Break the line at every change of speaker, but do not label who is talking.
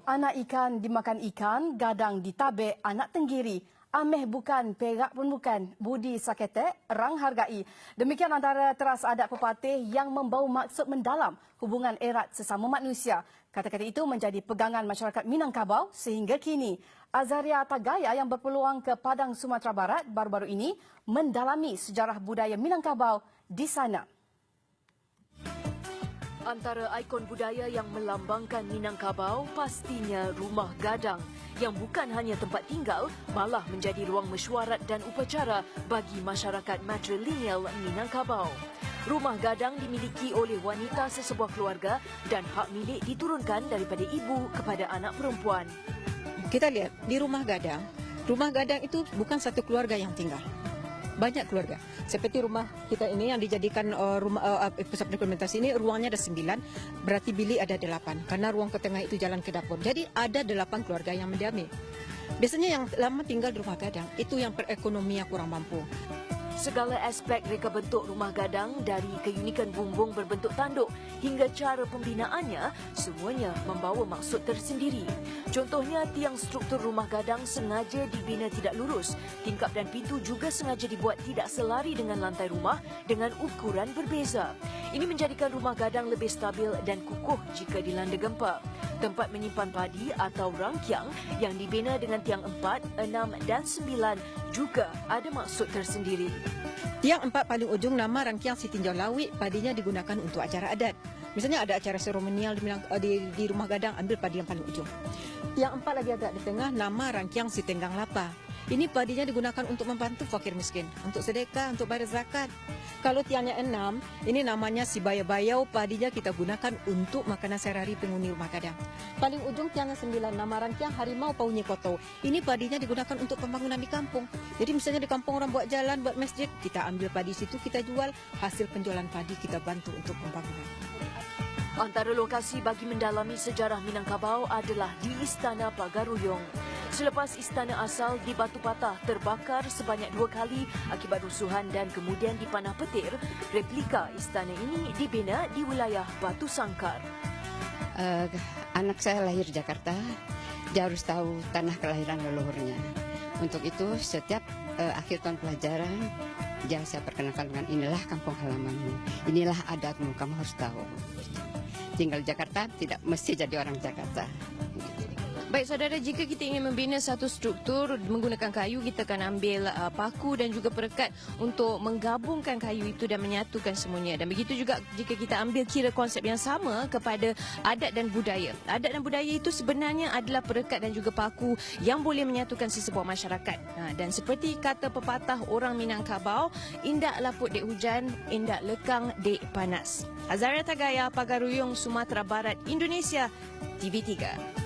Anak ikan dimakan ikan, gadang ditabek anak tenggiri. Ameh bukan, perak pun bukan. Budi saketek, rang hargai. Demikian antara teras adat pepatih yang membawa maksud mendalam hubungan erat sesama manusia. Kata-kata itu menjadi pegangan masyarakat Minangkabau sehingga kini. Azaria Tagaya yang berpeluang ke Padang Sumatera Barat baru-baru ini mendalami sejarah budaya Minangkabau di sana.
Antara ikon budaya yang melambangkan Minangkabau pastinya Rumah Gadang yang bukan hanya tempat tinggal, malah menjadi ruang mesyuarat dan upacara bagi masyarakat matrilineal Minangkabau. Rumah Gadang dimiliki oleh wanita sesebuah keluarga dan hak milik diturunkan daripada ibu kepada anak perempuan.
Kita lihat di Rumah Gadang itu bukan satu keluarga yang tinggal. Banyak keluarga. Seperti rumah kita ini yang dijadikan pusat dokumentasi ini, ruangnya ada 9, berarti bilik ada 8. Karena ruang ke tengah itu jalan ke dapur. Jadi ada 8 keluarga yang mendiami. Biasanya yang lama tinggal di Rumah Gadang, itu yang perekonomian kurang mampu.
Segala aspek reka bentuk Rumah Gadang dari keunikan bumbung berbentuk tanduk hingga cara pembinaannya semuanya membawa maksud tersendiri. Contohnya, tiang struktur Rumah Gadang sengaja dibina tidak lurus. Tingkap dan pintu juga sengaja dibuat tidak selari dengan lantai rumah dengan ukuran berbeza. Ini menjadikan Rumah Gadang lebih stabil dan kukuh jika dilanda gempa. Tempat menyimpan padi atau rangkiang yang dibina dengan tiang 4, 6 dan 9 juga ada maksud tersendiri.
Tiang 4 paling ujung nama rangkiang si tinjau lawit, padinya digunakan untuk acara adat. Misalnya ada acara seremonial di Rumah Gadang, ambil padi yang paling ujung. Tiang 4 lagi agak di tengah, nama rangkiang si tenggang lapa. Ini padinya digunakan untuk membantu fakir miskin, untuk sedekah, untuk bayar zakat. Kalau tiangnya 6, ini namanya si bayau-bayau, padinya kita gunakan untuk makanan sehari-hari penghuni Rumah Gadang. Paling ujung tiangnya 9, nama rangkiang harimau paunyi koto. Ini padinya digunakan untuk pembangunan di kampung. Jadi misalnya di kampung orang buat jalan, buat masjid, kita ambil padi situ, kita jual, hasil penjualan padi kita bantu untuk pembangunan.
Antara lokasi bagi mendalami sejarah Minangkabau adalah di Istana Pagaruyung. Selepas istana asal di Batu Patah terbakar sebanyak 2 kali akibat rusuhan dan kemudian dipanah petir, replika istana ini dibina di wilayah Batu Sangkar.
Anak saya lahir di Jakarta, dia harus tahu tanah kelahiran leluhurnya. Untuk itu setiap akhir tahun pelajaran, dia saya perkenalkan dengan inilah kampung halamanmu, inilah adatmu, kamu harus tahu. Tinggal di Jakarta tidak mesti jadi orang Jakarta.
Baik saudara, jika kita ingin membina satu struktur menggunakan kayu, kita akan ambil paku dan juga perekat untuk menggabungkan kayu itu dan menyatukan semuanya. Dan begitu juga jika kita ambil kira konsep yang sama kepada adat dan budaya. Adat dan budaya itu sebenarnya adalah perekat dan juga paku yang boleh menyatukan sesebuah masyarakat. Dan seperti kata pepatah orang Minangkabau, indak laput dek hujan, indak lekang dek panas. Azaria Tagaya, Pagaruyung, Sumatera Barat, Indonesia, TV3.